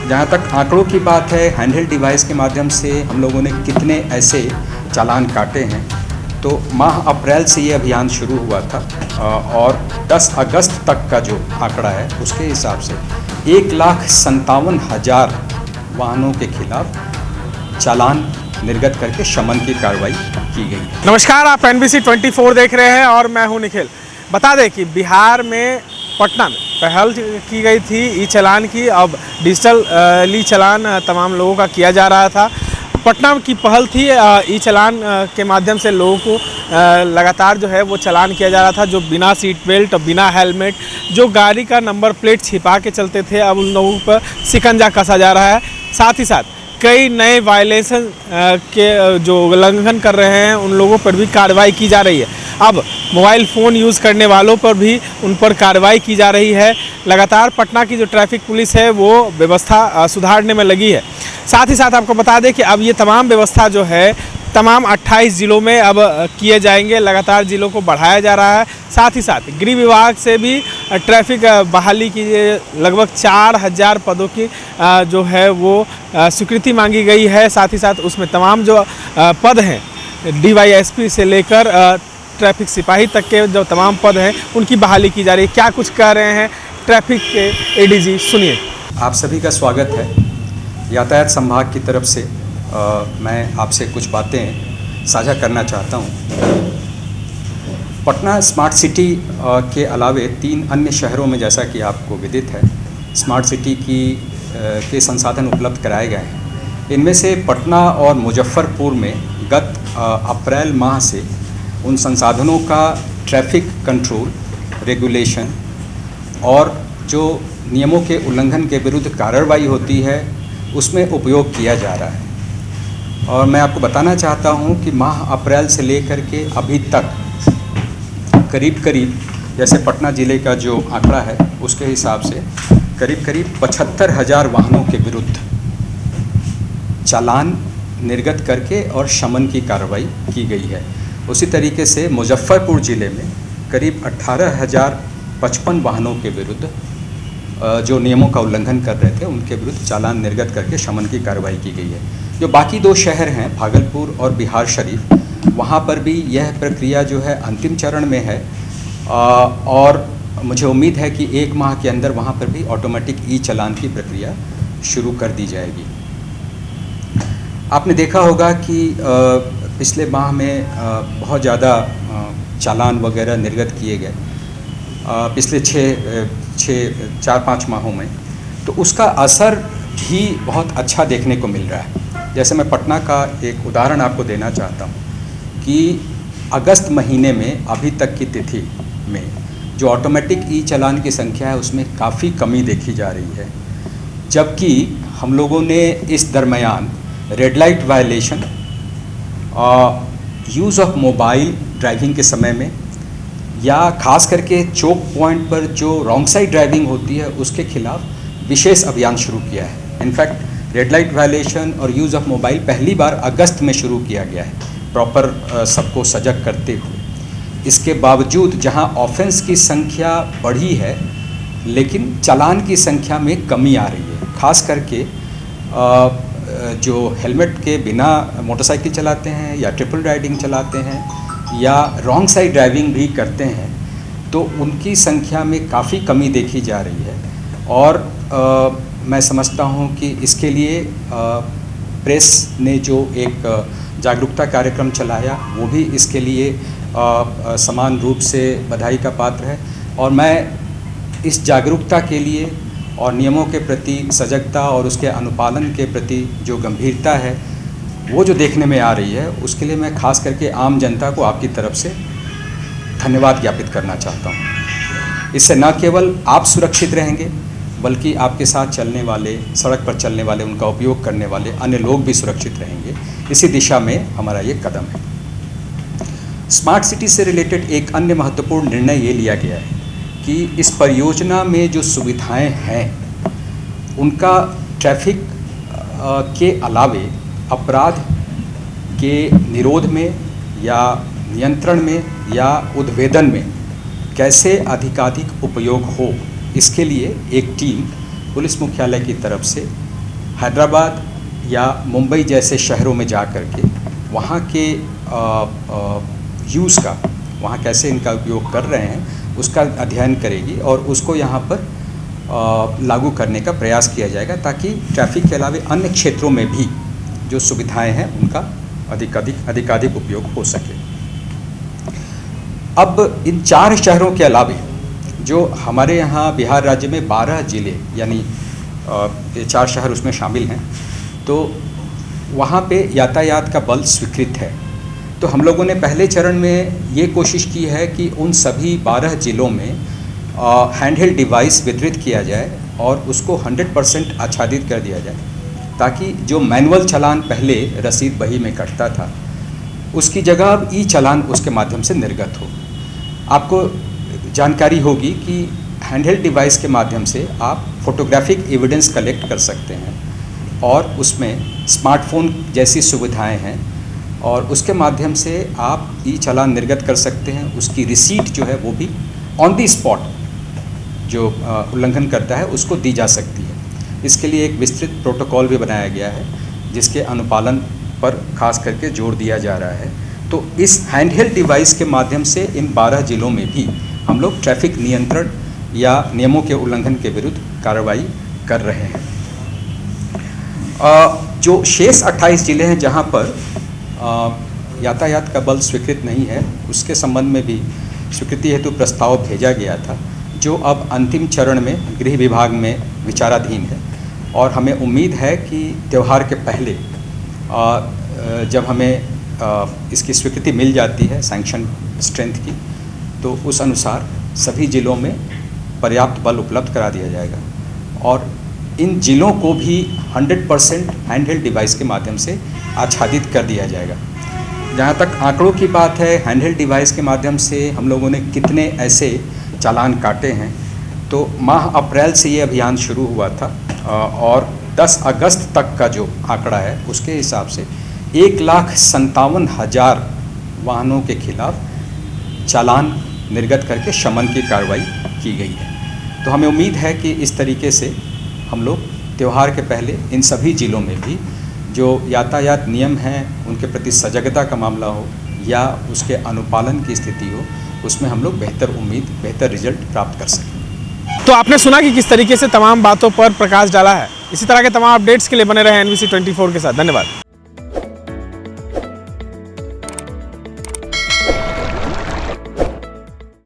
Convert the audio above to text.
जहाँ तक आंकड़ों की बात है, हैंडहेल्ड डिवाइस के माध्यम से हम लोगों ने कितने ऐसे चालान काटे हैं, तो माह अप्रैल से ये अभियान शुरू हुआ था और 10 अगस्त तक का जो आंकड़ा है उसके हिसाब से 1,57,000 वाहनों के खिलाफ चालान निर्गत करके शमन की कार्रवाई की गई। नमस्कार, आप NBC 24 देख रहे हैं और मैं हूं निखिल। बता दें कि बिहार में पटना में पहल की गई थी ई चालान की। अब डिजिटल ई चालान तमाम लोगों का किया जा रहा था। पटना की पहल थी, ई चालान के माध्यम से लोगों को लगातार जो है वो चालान किया जा रहा था। जो बिना सीट बेल्ट और बिना हेलमेट, जो गाड़ी का नंबर प्लेट छिपा के चलते थे, अब उन लोगों पर शिकंजा कसा जा रहा है। साथ ही साथ कई नए वायलेशन के जो उल्लंघन कर रहे हैं उन लोगों पर भी कार्रवाई की जा रही है। अब मोबाइल फ़ोन यूज़ करने वालों पर भी उन पर कार्रवाई की जा रही है। लगातार पटना की जो ट्रैफिक पुलिस है वो व्यवस्था सुधारने में लगी है। साथ ही साथ आपको बता दें कि अब ये तमाम व्यवस्था जो है तमाम 28 ज़िलों में अब किए जाएंगे। लगातार ज़िलों को बढ़ाया जा रहा है। साथ ही साथ गृह विभाग से भी ट्रैफिक बहाली की लगभग 4,000 पदों की जो है वो स्वीकृति मांगी गई है। साथ ही साथ उसमें तमाम जो पद हैं, DYSP से लेकर ट्रैफिक सिपाही तक के जो तमाम पद हैं उनकी बहाली की जा रही है। क्या कुछ कह रहे हैं ट्रैफिक के ADG, सुनिए। आप सभी का स्वागत है। यातायात संभाग की तरफ से मैं आपसे कुछ बातें साझा करना चाहता हूँ। पटना स्मार्ट सिटी के अलावे 3 अन्य शहरों में, जैसा कि आपको विदित है, स्मार्ट सिटी के संसाधन उपलब्ध कराए गए हैं। इनमें से पटना और मुजफ्फरपुर में गत अप्रैल माह से उन संसाधनों का ट्रैफिक कंट्रोल, रेगुलेशन और जो नियमों के उल्लंघन के विरुद्ध कार्रवाई होती है उसमें उपयोग किया जा रहा है। और मैं आपको बताना चाहता हूं कि माह अप्रैल से लेकर के अभी तक करीब जैसे पटना ज़िले का जो आंकड़ा है उसके हिसाब से करीब 75,000 वाहनों के विरुद्ध चालान निर्गत करके और शमन की कार्रवाई की गई है। उसी तरीके से मुजफ्फरपुर ज़िले में करीब 18,055 वाहनों के विरुद्ध जो नियमों का उल्लंघन कर रहे थे उनके विरुद्ध चालान निर्गत करके शमन की कार्रवाई की गई है। जो बाकी 2 शहर हैं, भागलपुर और बिहार शरीफ, वहाँ पर भी यह प्रक्रिया जो है अंतिम चरण में है और मुझे उम्मीद है कि 1 माह के अंदर वहाँ पर भी ऑटोमेटिक ई चालान की प्रक्रिया शुरू कर दी जाएगी। आपने देखा होगा कि पिछले माह में बहुत ज़्यादा चालान वगैरह निर्गत किए गए पिछले 4-5 माहों में, तो उसका असर भी बहुत अच्छा देखने को मिल रहा है। जैसे मैं पटना का एक उदाहरण आपको देना चाहता हूँ कि अगस्त महीने में अभी तक की तिथि में जो ऑटोमेटिक ई चालान की संख्या है उसमें काफ़ी कमी देखी जा रही है, जबकि हम लोगों ने इस दरमियान red light violation, use of mobile driving के समय में या खास करके चौक पॉइंट पर जो रॉन्ग साइड ड्राइविंग होती है उसके खिलाफ विशेष अभियान शुरू किया है। इनफैक्ट रेड लाइट वायलेशन और यूज़ ऑफ मोबाइल पहली बार अगस्त में शुरू किया गया है, प्रॉपर सबको सजग करते हुए। इसके बावजूद जहां ऑफेंस की संख्या बढ़ी है लेकिन चालान की संख्या में कमी आ रही है। खास करके जो हेलमेट के बिना मोटरसाइकिल चलाते हैं या ट्रिपल राइडिंग चलाते हैं या रॉन्ग साइड ड्राइविंग भी करते हैं, तो उनकी संख्या में काफ़ी कमी देखी जा रही है। और मैं समझता हूं कि इसके लिए प्रेस ने जो एक जागरूकता कार्यक्रम चलाया वो भी इसके लिए समान रूप से बधाई का पात्र है। और मैं इस जागरूकता के लिए और नियमों के प्रति सजगता और उसके अनुपालन के प्रति जो गंभीरता है वो जो देखने में आ रही है, उसके लिए मैं खास करके आम जनता को आपकी तरफ से धन्यवाद ज्ञापित करना चाहता हूँ। इससे न केवल आप सुरक्षित रहेंगे बल्कि आपके साथ चलने वाले, सड़क पर चलने वाले, उनका उपयोग करने वाले अन्य लोग भी सुरक्षित रहेंगे। इसी दिशा में हमारा ये कदम है। स्मार्ट सिटी से रिलेटेड एक अन्य महत्वपूर्ण निर्णय ये लिया गया है कि इस परियोजना में जो सुविधाएं हैं उनका ट्रैफिक के अलावे अपराध के निरोध में या नियंत्रण में या उद्भेदन में कैसे अधिकाधिक उपयोग हो, इसके लिए एक टीम पुलिस मुख्यालय की तरफ से हैदराबाद या मुंबई जैसे शहरों में जा कर के वहाँ के यूज़ का, वहाँ कैसे इनका उपयोग कर रहे हैं उसका अध्ययन करेगी और उसको यहाँ पर लागू करने का प्रयास किया जाएगा, ताकि ट्रैफिक के अलावा अन्य क्षेत्रों में भी जो सुविधाएं हैं उनका अधिकाधिक उपयोग हो सके। अब इन 4 शहरों के अलावा जो हमारे यहाँ बिहार राज्य में 12 ज़िले, यानी ये 4 शहर उसमें शामिल हैं, तो वहाँ पे यातायात का बल स्वीकृत है। तो हम लोगों ने पहले चरण में ये कोशिश की है कि उन सभी 12 ज़िलों में हैंडहेल्ड डिवाइस वितरित किया जाए और उसको 100% आच्छादित कर दिया जाए, ताकि जो मैनुअल चालान पहले रसीद बही में कटता था उसकी जगह अब ई चालान उसके माध्यम से निर्गत हो। आपको जानकारी होगी कि हैंडहेल्ड डिवाइस के माध्यम से आप फोटोग्राफिक एविडेंस कलेक्ट कर सकते हैं और उसमें स्मार्टफोन जैसी सुविधाएं हैं और उसके माध्यम से आप ई चालान निर्गत कर सकते हैं। उसकी रिसीट जो है वो भी ऑन दी स्पॉट जो उल्लंघन करता है उसको दी जा सकती है। इसके लिए एक विस्तृत प्रोटोकॉल भी बनाया गया है जिसके अनुपालन पर खास करके जोर दिया जा रहा है। तो इस हैंडहेल्ड डिवाइस के माध्यम से इन 12 ज़िलों में भी हम लोग ट्रैफिक नियंत्रण या नियमों के उल्लंघन के विरुद्ध कार्रवाई कर रहे हैं। जो शेष 28 ज़िले हैं जहां पर यातायात का बल स्वीकृत नहीं है, उसके संबंध में भी स्वीकृति हेतु प्रस्ताव भेजा गया था, जो अब अंतिम चरण में गृह विभाग में विचाराधीन है। और हमें उम्मीद है कि त्यौहार के पहले जब हमें इसकी स्वीकृति मिल जाती है सैंक्शन स्ट्रेंथ की, तो उस अनुसार सभी ज़िलों में पर्याप्त बल उपलब्ध करा दिया जाएगा और इन ज़िलों को भी 100% हैंडहेल्ड डिवाइस के माध्यम से आच्छादित कर दिया जाएगा। जहाँ तक आंकड़ों की बात है, हैंडहेल्ड डिवाइस के माध्यम से हम लोगों ने कितने ऐसे चालान काटे हैं, तो माह अप्रैल से ये अभियान शुरू हुआ था और 10 अगस्त तक का जो आंकड़ा है उसके हिसाब से 1,57,000 वाहनों के खिलाफ चालान निर्गत करके शमन की कार्रवाई की गई है। तो हमें उम्मीद है कि इस तरीके से हम लोग त्यौहार के पहले इन सभी ज़िलों में भी जो यातायात नियम हैं उनके प्रति सजगता का मामला हो या उसके अनुपालन की स्थिति हो, उसमें हम लोग बेहतर रिजल्ट प्राप्त कर सकें। तो आपने सुना कि किस तरीके से तमाम बातों पर प्रकाश डाला है। इसी तरह के तमाम अपडेट्स के लिए बने रहे NBC 24 के साथ। धन्यवाद।